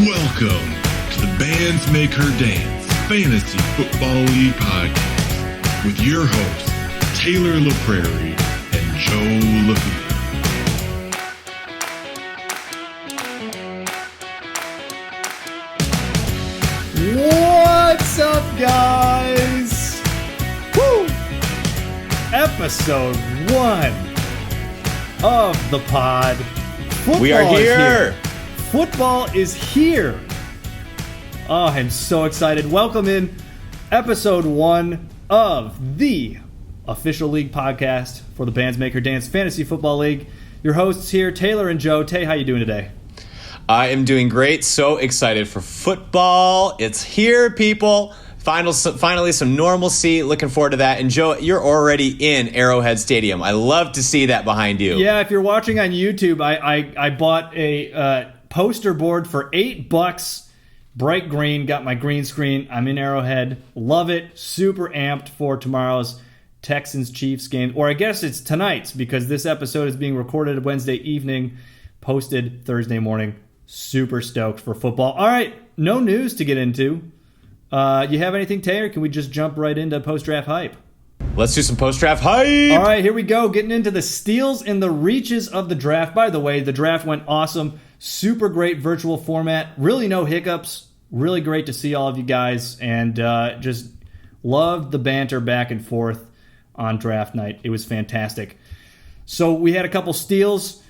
Welcome to the Bands Make Her Dance Fantasy Football League Podcast with your hosts, Taylor LaPrairie and Joe LaFleur. What's up, guys? Woo! Episode 1 of the pod. Football we are here. Football is here. Oh, I'm so excited. Welcome in episode 1 of the official league podcast for the Bands Make Her Dance Fantasy Football League. Your hosts here, Taylor and Joe. Tay, how you doing today? I am doing great. So excited for football. It's here, people. Finally, some normalcy. Looking forward to that. And Joe, you're already in Arrowhead Stadium. I love to see that behind you. Yeah, if you're watching on YouTube, I bought a poster board for $8. Bright green. Got my green screen. I'm in Arrowhead. Love it. Super amped for tomorrow's Texans-Chiefs game. Or I guess it's tonight's, because this episode is being recorded Wednesday evening, posted Thursday morning. Super stoked for football. All right, no news to get into. You have anything, Taylor? Can we just jump right into post-draft hype? Let's do some post-draft hype. All right, here we go. Getting into the steals and the reaches of the draft. By the way, the draft went awesome. Super great virtual format. Really no hiccups. Really great to see all of you guys. And just loved the banter back and forth on draft night. It was fantastic. So we had a couple steals.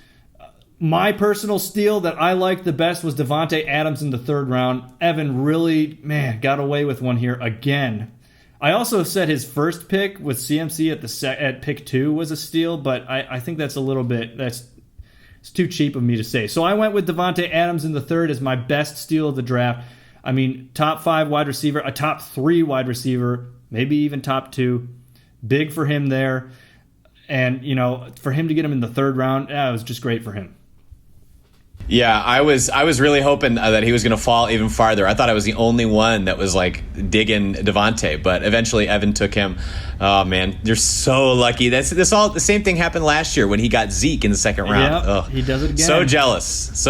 My personal steal that I liked the best was Davante Adams in the third round. Evan really, got away with one here again. I also said his first pick with CMC at pick 2 was a steal, but I think that's a little bit, it's too cheap of me to say. So I went with Davante Adams in the third as my best steal of the draft. I mean, top 5 wide receiver, a top 3 wide receiver, maybe even top 2. Big for him there. And, for him to get him in the third round, it was just great for him. Yeah, I was really hoping that he was going to fall even farther. I thought I was the only one that was digging Davante, but eventually Evan took him. Oh man, you're so lucky. This all the same thing happened last year when he got Zeke in the second round. Yep, he does it again. So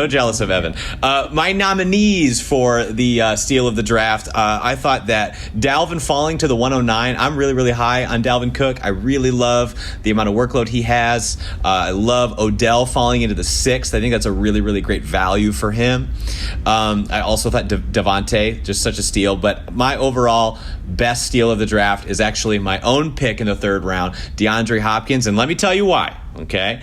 jealous of Evan. My nominees for the steal of the draft. I thought that Dalvin falling to the 109. I'm really, really high on Dalvin Cook. I really love the amount of workload he has. I love Odell falling into the 6th. I think that's a really, really great value for him. I also thought Davante, just such a steal. But my overall best steal of the draft is actually my own pick in the third round, DeAndre Hopkins. And let me tell you why, okay?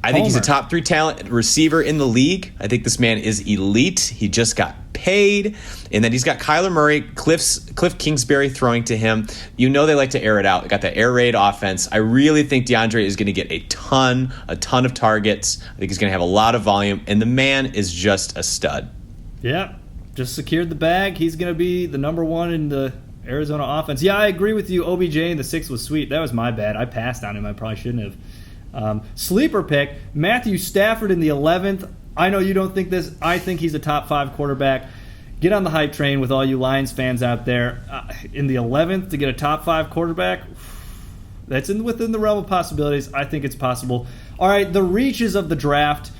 I think he's a top 3 talent receiver in the league. I think this man is elite. He just got paid. And then he's got Kyler Murray, Cliff Kingsbury throwing to him. They like to air it out. They got the air raid offense. I really think DeAndre is going to get a ton of targets. I think he's going to have a lot of volume. And the man is just a stud. Yeah, just secured the bag. He's going to be the number 1 in the Arizona offense. Yeah, I agree with you. OBJ in the 6th was sweet. That was my bad. I passed on him. I probably shouldn't have. Sleeper pick, Matthew Stafford in the 11th. I know you don't think this. I think he's a top 5 quarterback. Get on the hype train with all you Lions fans out there. In the 11th to get a top 5 quarterback, that's within the realm of possibilities. I think it's possible. All right, the reaches of the draft.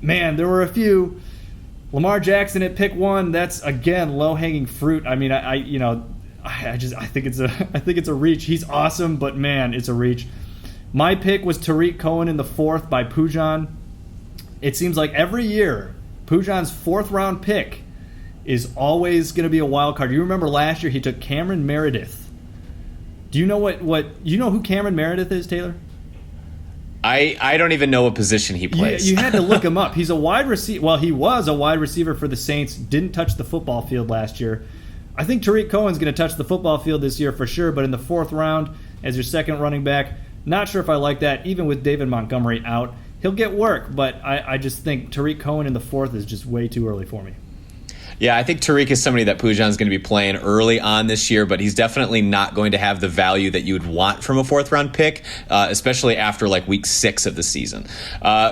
Man, there were a few. Lamar Jackson at pick 1. That's again low-hanging fruit. I mean, I think it's a reach. He's awesome, but man, it's a reach. My pick was Tariq Cohen in the 4th by Pujan. It seems like every year, Pujan's 4th round pick is always going to be a wild card. You remember last year he took Cameron Meredith. Do you know what you know who Cameron Meredith is, Taylor? I don't even know what position he plays. You had to look him up. He's a wide receiver. Well, he was a wide receiver for the Saints. Didn't touch the football field last year. I think Tariq Cohen's going to touch the football field this year for sure, but in the 4th round as your second running back, not sure if I like that. Even with David Montgomery out, he'll get work, but I just think Tariq Cohen in the 4th is just way too early for me. Yeah, I think Tariq is somebody that Pujan's going to be playing early on this year, but he's definitely not going to have the value that you would want from a 4th round pick, especially after week 6 of the season.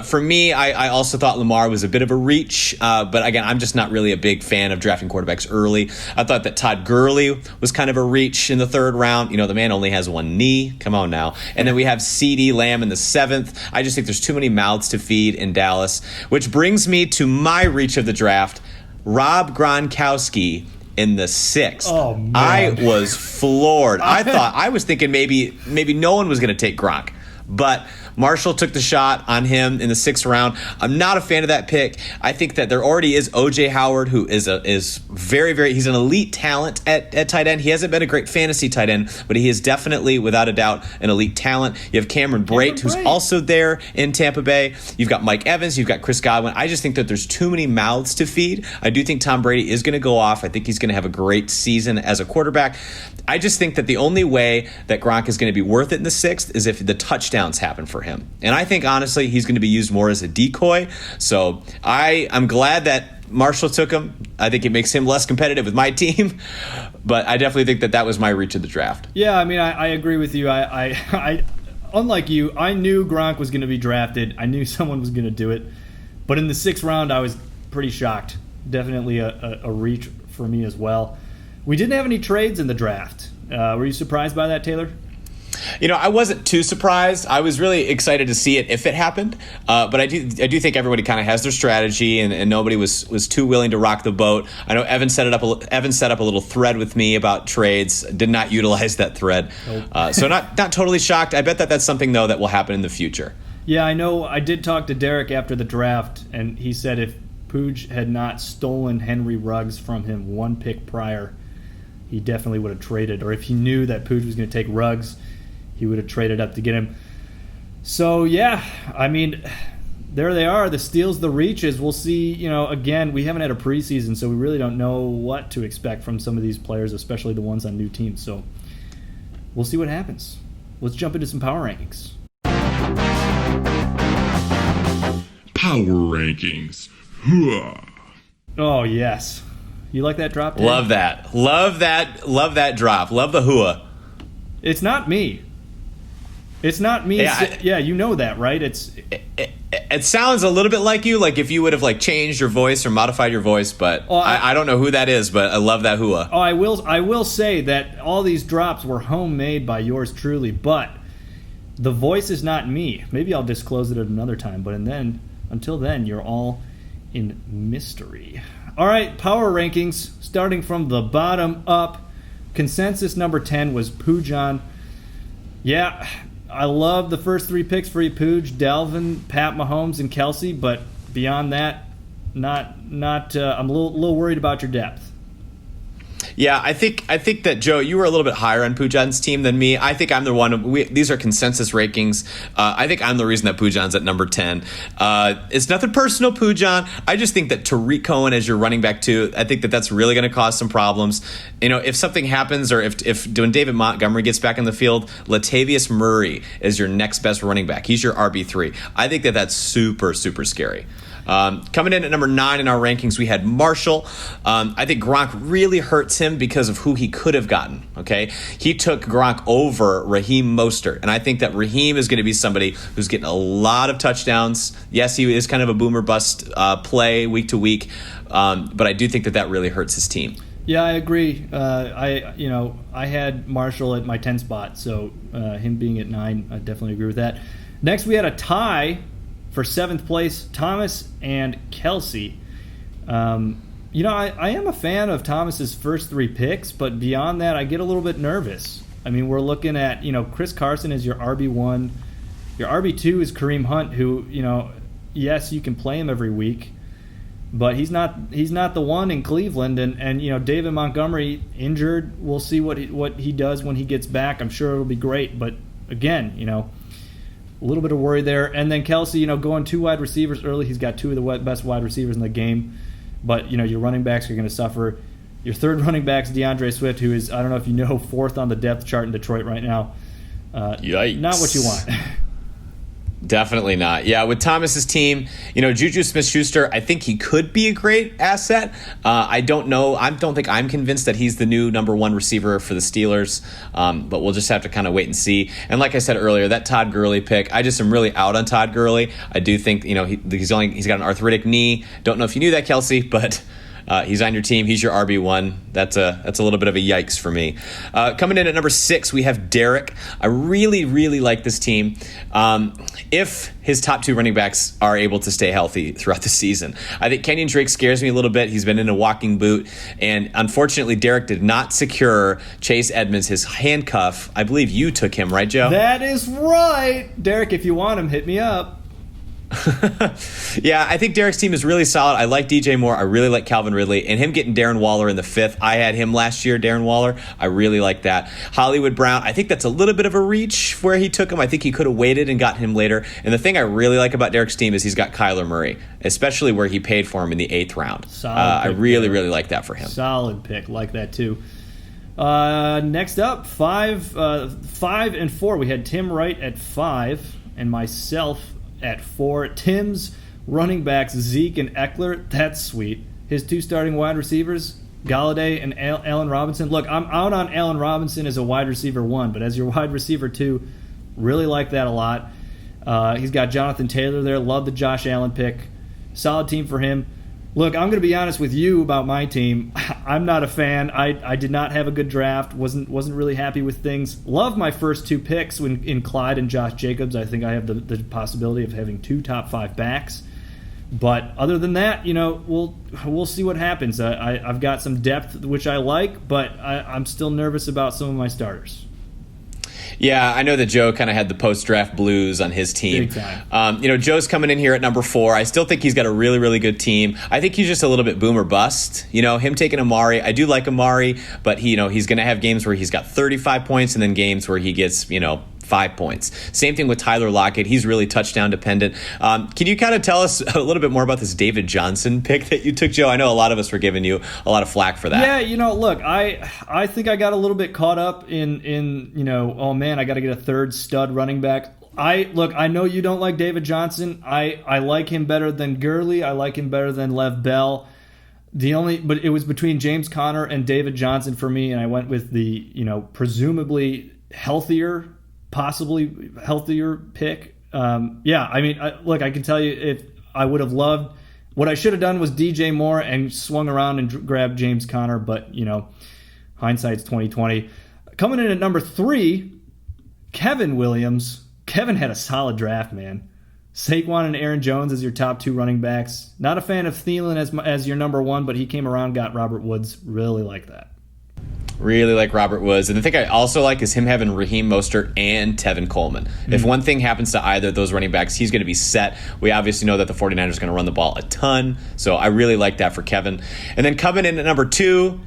For me, I also thought Lamar was a bit of a reach, but again, I'm just not really a big fan of drafting quarterbacks early. I thought that Todd Gurley was kind of a reach in the 3rd round. The man only has one knee. Come on now. And then we have CeeDee Lamb in the 7th. I just think there's too many mouths to feed in Dallas, which brings me to my reach of the draft. Rob Gronkowski in the 6th. Oh, man. I was floored. I was thinking maybe no one was going to take Gronk, but Marshall took the shot on him in the 6th round. I'm not a fan of that pick. I think that there already is O.J. Howard, who is very, very, he's an elite talent at tight end. He hasn't been a great fantasy tight end, but he is definitely, without a doubt, an elite talent. You have Cameron Brate, who's also there in Tampa Bay. You've got Mike Evans. You've got Chris Godwin. I just think that there's too many mouths to feed. I do think Tom Brady is going to go off. I think he's going to have a great season as a quarterback. I just think that the only way that Gronk is going to be worth it in the 6th is if the touchdowns happen for him. And I think, honestly, he's going to be used more as a decoy. So I'm glad that Marshall took him. I think it makes him less competitive with my team. But I definitely think that was my reach of the draft. Yeah, I mean, I agree with you. I unlike you, I knew Gronk was going to be drafted. I knew someone was going to do it. But in the 6th round, I was pretty shocked. Definitely a reach for me as well. We didn't have any trades in the draft. Were you surprised by that, Taylor? I wasn't too surprised. I was really excited to see it if it happened. But I do think everybody kind of has their strategy, and nobody was too willing to rock the boat. I know Evan set up a little thread with me about trades. Did not utilize that thread. Nope. So not totally shocked. I bet that's something, though, that will happen in the future. Yeah, I know. I did talk to Derek after the draft, and he said if Pooj had not stolen Henry Ruggs from him one pick prior, he definitely would have traded. Or if he knew that Pooj was going to take Ruggs, he would have traded up to get him. So, yeah, I mean, there they are, the steals, the reaches. We'll see, again, we haven't had a preseason, so we really don't know what to expect from some of these players, especially the ones on new teams. So we'll see what happens. Let's jump into some power rankings. Power rankings. Hooah. Oh, yes. You like that drop, Dan? Love that. Love that drop. Love the hooah. It's not me. It's not me. Yeah, you know that, right? It sounds a little bit like you, like if you would have changed your voice or modified your voice, but I don't know who that is, but I love that hooah. Oh, I will say that all these drops were homemade by yours truly, but the voice is not me. Maybe I'll disclose it at another time, but until then, you're all in mystery. All right, power rankings, starting from the bottom up. Consensus number 10 was Poojan. Yeah, I love the first 3 picks for you, Pooj, Dalvin, Pat Mahomes, and Kelsey, but beyond that, not. I'm a little worried about your depth. Yeah, I think that, Joe, you were a little bit higher on Poojan's team than me. I think I'm the one. These are consensus rankings. I think I'm the reason that Poojan's at number 10. It's nothing personal, Poojan. I just think that Tariq Cohen as your running back too. I think that's really going to cause some problems. If something happens, or if when David Montgomery gets back in the field, Latavius Murray is your next best running back. He's your RB3. I think that's super, super scary. Coming in at number 9 in our rankings, we had Marshall. I think Gronk really hurts him because of who he could have gotten. Okay, he took Gronk over Raheem Mostert, and I think that Raheem is going to be somebody who's getting a lot of touchdowns. Yes, he is kind of a boomer bust play week to week, but I do think that really hurts his team. Yeah, I agree. I had Marshall at my 10 spot, so him being at 9, I definitely agree with that. Next, we had a tie for 7th place, Thomas and Kelsey. I am a fan of Thomas's first 3 picks, but beyond that, I get a little bit nervous. I mean, we're looking at, Chris Carson is your RB1. Your RB2 is Kareem Hunt, who, yes, you can play him every week, but he's not the one in Cleveland. And David Montgomery injured. We'll see what he does when he gets back. I'm sure it'll be great, but again, a little bit of worry there. And then Kelsey, going 2 wide receivers early. He's got 2 of the best wide receivers in the game. But, your running backs are going to suffer. Your third running back is DeAndre Swift, who is, I don't know if you know, 4th on the depth chart in Detroit right now. Yikes. Not what you want. Definitely not. Yeah, with Thomas's team, Juju Smith-Schuster, I think he could be a great asset. I don't know. I don't think I'm convinced that he's the new number 1 receiver for the Steelers, but we'll just have to kind of wait and see. And like I said earlier, that Todd Gurley pick, I just am really out on Todd Gurley. I do think, he's got an arthritic knee. Don't know if you knew that, Kelsey, but He's on your team. He's your RB1. That's a little bit of a yikes for me. Coming in at number 6, we have Derek. I really, really like this team. If his top 2 running backs are able to stay healthy throughout the season. I think Kenyon Drake scares me a little bit. He's been in a walking boot. And unfortunately, Derek did not secure Chase Edmonds, his handcuff. I believe you took him, right, Joe? That is right. Derek, if you want him, hit me up. Yeah, I think Derek's team is really solid. I like DJ Moore. I really like Calvin Ridley. And him getting Darren Waller in the 5th. I had him last year, Darren Waller. I really like that. Hollywood Brown, I think that's a little bit of a reach where he took him. I think he could have waited and got him later. And the thing I really like about Derek's team is he's got Kyler Murray, especially where he paid for him in the 8th round. I really, really like that for him. Solid pick. Like that, too. Next up, 5 and 4. We had Tim Wright at 5 and myself at 4. Tim's running backs, Zeke and Eckler, that's sweet. His 2 starting wide receivers, Galladay and Allen Robinson. Look, I'm out on Allen Robinson as a wide receiver 1, but as your wide receiver 2, really like that a lot. He's got Jonathan Taylor there. Love the Josh Allen pick. Solid team for him. Look, I'm going to be honest with you about my team. I'm not a fan. I did not have a good draft. Wasn't really happy with things. Love my first 2 picks in Clyde and Josh Jacobs. I think I have the possibility of having 2 top 5 backs. But other than that, we'll see what happens. I've got some depth, which I like, but I'm still nervous about some of my starters. Yeah, I know that Joe kind of had the post-draft blues on his team. Big time. Joe's coming in here at number 4. I still think he's got a really, really good team. I think he's just a little bit boom or bust. Him taking Amari, I do like Amari, but he's going to have games where he's got 35 points and then games where he gets, 5 points. Same thing with Tyler Lockett. He's really touchdown dependent. Can you kind of tell us a little bit more about this David Johnson pick that you took, Joe? I know a lot of us were giving you a lot of flack for that. Yeah, look, I think I got a little bit caught up in oh man, I got to get a 3rd stud running back. I know you don't like David Johnson. I like him better than Gurley. I like him better than Lev Bell. But it was between James Conner and David Johnson for me, and I went with the presumably possibly healthier pick. I can tell you if I would have loved, what I should have done was DJ Moore and swung around and grabbed James Conner, but hindsight's 2020. Coming in at number 3, Kevin Williams. Kevin had a solid draft, man. Saquon and Aaron Jones as your top 2 running backs. Not a fan of Thielen as your number 1, but he came around, got Robert Woods. Really like that. Really like Robert Woods. And the thing I also like is him having Raheem Mostert and Tevin Coleman. Mm-hmm. If one thing happens to either of those running backs, he's going to be set. We obviously know that the 49ers are going to run the ball a ton. So I really like that for Kevin. And then coming in at number 2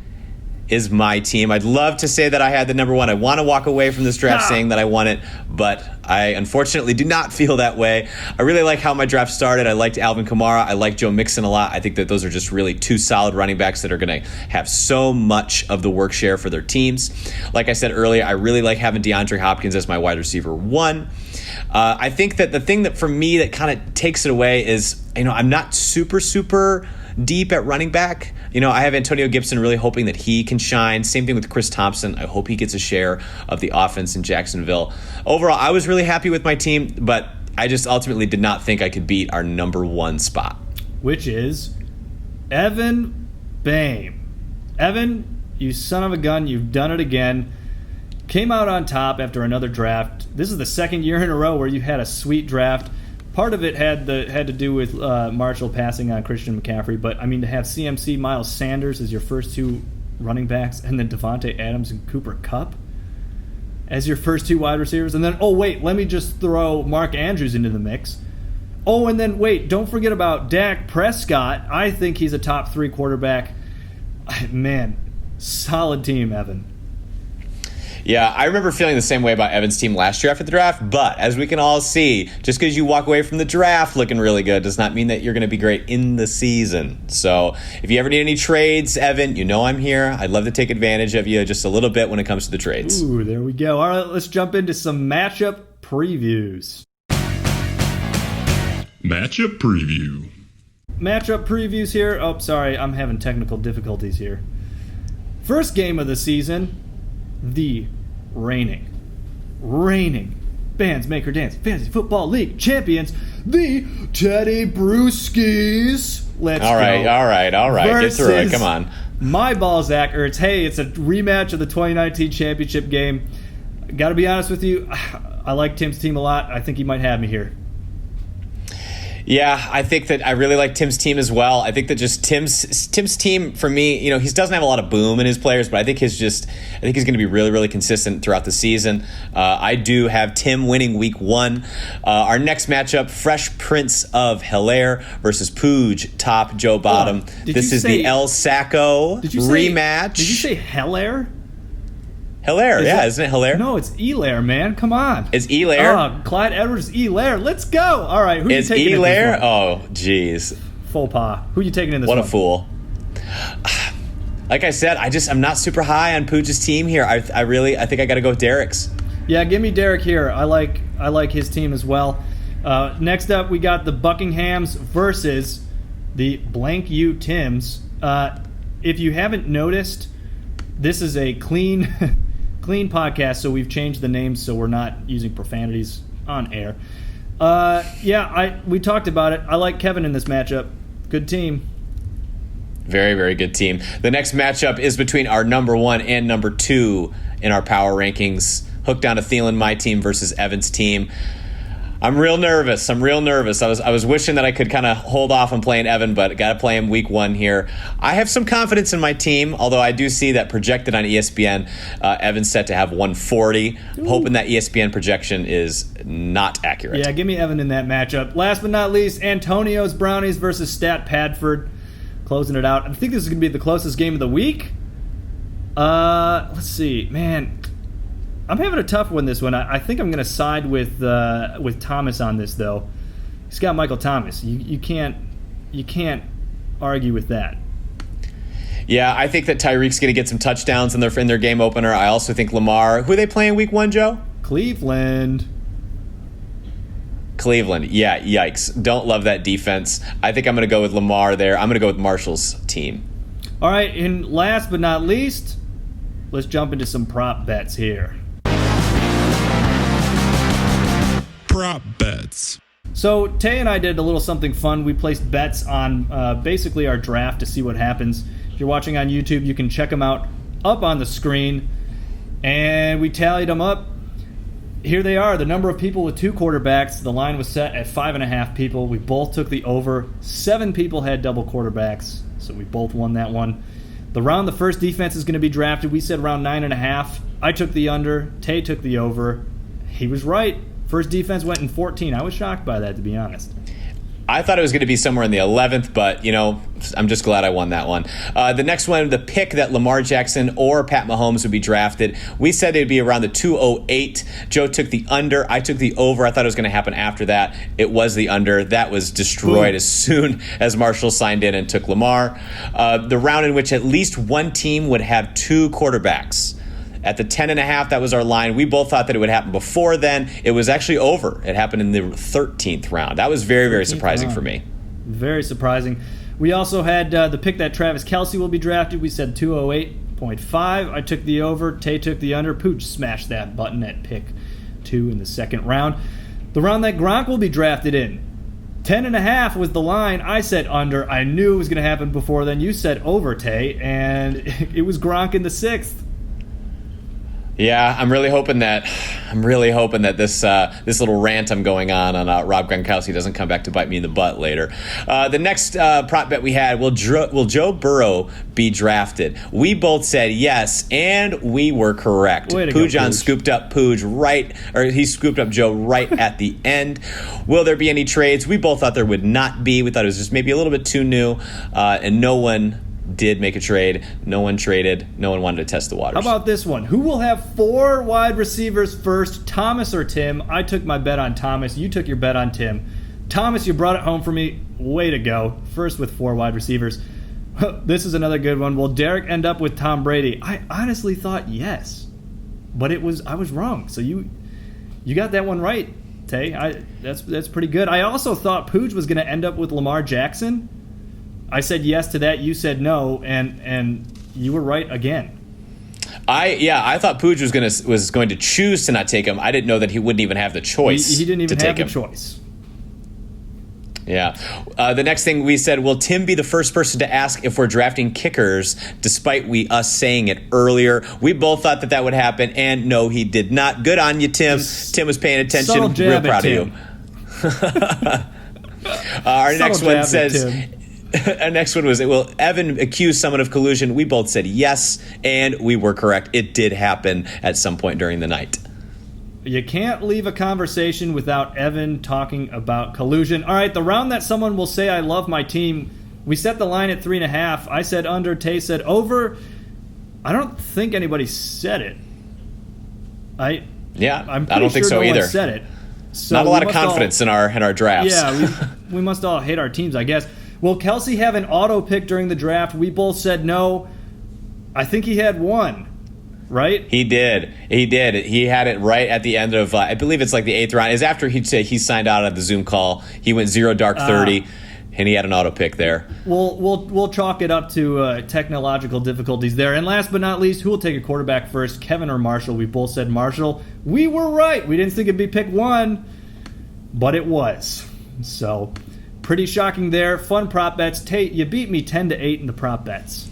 is my team. I'd love to say that I had the number 1. I want to walk away from this draft saying that I won it, but I unfortunately do not feel that way. I really like how my draft started. I liked Alvin Kamara. I like Joe Mixon a lot. I think that those are just really 2 solid running backs that are going to have so much of the work share for their teams. Like I said earlier, I really like having DeAndre Hopkins as my wide receiver 1. I think that the thing that for me that kind of takes it away is, I'm not super deep at running back. I have Antonio Gibson really hoping that he can shine. Same thing with Chris Thompson. I hope he gets a share of the offense in Jacksonville. Overall, I was really happy with my team, but I just ultimately did not think I could beat our number 1 spot. Which is Evan Boehm. Evan, you son of a gun, you've done it again. Came out on top after another draft. This is the 2nd year in a row where you had a sweet draft. Part of it had to do with Marshall passing on Christian McCaffrey, but to have CMC, Miles Sanders as your first 2 running backs, and then Devontae Adams and Cooper Kupp as your first 2 wide receivers, and then let me just throw Mark Andrews into the mix. And then don't forget about Dak Prescott. I think he's a top 3 quarterback. Man, solid team, Evan. Yeah, I remember feeling the same way about Evan's team last year after the draft, but as we can all see, just because you walk away from the draft looking really good does not mean that you're going to be great in the season. So if you ever need any trades, Evan, I'm here. I'd love to take advantage of you just a little bit when it comes to the trades. Ooh, there we go. All right, let's jump into some matchup previews. Matchup preview. Matchup previews here. Oh, sorry, I'm having technical difficulties here. First game of the season, the reigning Bands Maker Dance Fantasy Football League champions, the Teddy Brewskis, Let's All right, go. all right. Get through it. Come on. My ball, Zach Ertz. Hey, it's a rematch of the 2019 championship game. Got to be honest with you, I like Tim's team a lot. I think he might have me here. Yeah, I think that I really like Tim's team as well. I think that just Tim's team for me, he doesn't have a lot of boom in his players, but I think he's going to be really, really consistent throughout the season. I do have Tim winning week 1. Our next matchup, Fresh Prince of Hilaire versus Pooj Top Joe Bottom. This is the El Sacco rematch. Did you say Hilaire? Hilaire, isn't it Hilaire? No, it's Elaire, man. Come on. It's Elaire? Oh, Clyde Edwards Elaire. Let's go. All right, who are you taking in this Elaire? one? Oh, jeez. Faux pas. Who are you taking in this one? What a fool. Like I said, I'm not super high on Pooj's team here. I think I got to go with Derek's. Yeah, give me Derek here. I like his team as well. Next up, we got the Buckinghams versus the Blank U Tims. If you haven't noticed, this is a clean podcast, so we've changed the names so we're not using profanities on air. We talked about it. I like Kevin in this matchup. Good team. Very, very good team. The next matchup is between our number 1 and number 2 in our power rankings. Hooked down to Thielen, my team, versus Evan's team. I'm real nervous. I was wishing that I could kind of hold off on playing Evan, but got to play him week 1 here. I have some confidence in my team, although I do see that projected on ESPN, Evan's set to have 140. I'm hoping that ESPN projection is not accurate. Yeah, give me Evan in that matchup. Last but not least, Antonio's Brownies versus Stat Padford. Closing it out. I think this is going to be the closest game of the week. Let's see. Man, I'm having a tough one this one. I think I'm going to side with Thomas on this, though. He's got Michael Thomas. You can't argue with that. Yeah, I think that Tyreek's going to get some touchdowns in their game opener. I also think Lamar. Who are they playing week 1, Joe? Cleveland. Yeah, yikes. Don't love that defense. I think I'm going to go with Lamar there. I'm going to go with Marshall's team. All right, and last but not least, let's jump into some prop bets here. Prop bets. So Tay and I did a little something fun. We placed bets on basically our draft to see what happens. If you're watching on YouTube, you can check them out up on the screen. And we tallied them up. Here they are, the number of people with 2 quarterbacks. The line was set at 5.5 people. We both took the over. 7 people had double quarterbacks, so we both won that one. The round the first defense is going to be drafted, we said round 9.5. I took the under. Tay took the over. He was right. First defense went in 14. I was shocked by that, to be honest. I thought it was going to be somewhere in the 11th, but, I'm just glad I won that one. The next one, the pick that Lamar Jackson or Pat Mahomes would be drafted, we said it would be around the 208. Joe took the under. I took the over. I thought it was going to happen after that. It was the under. That was destroyed as soon as Marshall signed in and took Lamar. The round in which at least one team would have 2 quarterbacks. At the 10.5, that was our line. We both thought that it would happen before then. It was actually over. It happened in the 13th round. That was very, very surprising for me. Very surprising. We also had the pick that Travis Kelce will be drafted. We said 208.5. I took the over. Tay took the under. Pooch smashed that button at pick 2 in the second round. The round that Gronk will be drafted in. 10.5 was the line. I said under. I knew it was going to happen before then. You said over, Tay, and it was Gronk in the 6th. Yeah, I'm really hoping that this little rant I'm going on Rob Gronkowski doesn't come back to bite me in the butt later. The next prop bet we had, will Joe Burrow be drafted? We both said yes, and we were correct. Poojan scooped up he scooped up Joe right at the end. Will there be any trades? We both thought there would not be. We thought it was just maybe a little bit too new, and no one did make a trade. No one traded. No one wanted to test the waters. How about this one? Who will have 4 wide receivers first, Thomas or Tim? I took my bet on Thomas. You took your bet on Tim. Thomas, you brought it home for me. Way to go. First with 4 wide receivers. This is another good one. Will Derek end up with Tom Brady? I honestly thought yes, but I was wrong. So you got that one right, Tay. That's pretty good. I also thought Pooj was going to end up with Lamar Jackson. I said yes to that. You said no, and you were right again. I thought Pooj was going to choose to not take him. I didn't know that he wouldn't even have the choice. He didn't even have the choice. Yeah. The next thing we said, will Tim be the first person to ask if we're drafting kickers, despite us saying it earlier? We both thought that would happen, and no, he did not. Good on you, Tim. Tim was paying attention. Real proud of you. Our next one says, our next one was, will Evan accuse someone of collusion? We both said yes, and we were correct. It did happen at some point during the night. You can't leave a conversation without Evan talking about collusion. All right, the round that someone will say I love my team, we set the line at 3.5. I said under, Tay said over. I don't think anybody said it. I'm I don't think so either. Said it. So not a lot of confidence in our drafts. Yeah, we must all hate our teams, I guess. Will Kelsey have an auto pick during the draft? We both said no. I think he had one. Right? He did. He had it right at the end of, I believe it's like the 8th round. It's after he signed out of the Zoom call. He went 0 dark 30, and he had an auto pick there. We'll chalk it up to technological difficulties there. And last but not least, who will take a quarterback first, Kevin or Marshall? We both said Marshall. We were right. We didn't think it'd be pick 1, but it was. So pretty shocking there. Fun prop bets. Tate, you beat me 10-8 in the prop bets.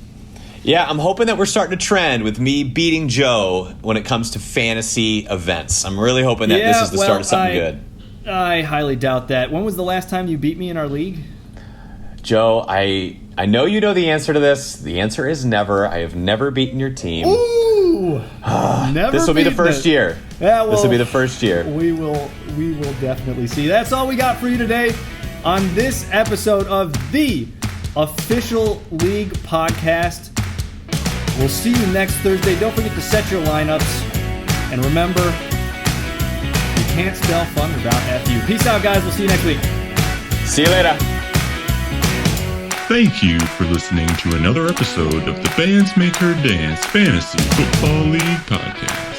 Yeah, I'm hoping that we're starting to trend with me beating Joe when it comes to fantasy events. I'm really hoping that this is the start of something good. I highly doubt that. When was the last time you beat me in our league? Joe, I know you know the answer to this. The answer is never. I have never beaten your team. Ooh! Never. This will be the first year. Yeah, well, this will be the first year. We will definitely see. That's all we got for you today on this episode of the Official League Podcast. We'll see you next Thursday. Don't forget to set your lineups. And remember, you can't spell fun without FU. Peace out, guys. We'll see you next week. See you later. Thank you for listening to another episode of the Bands Make Her Dance Fantasy Football League Podcast.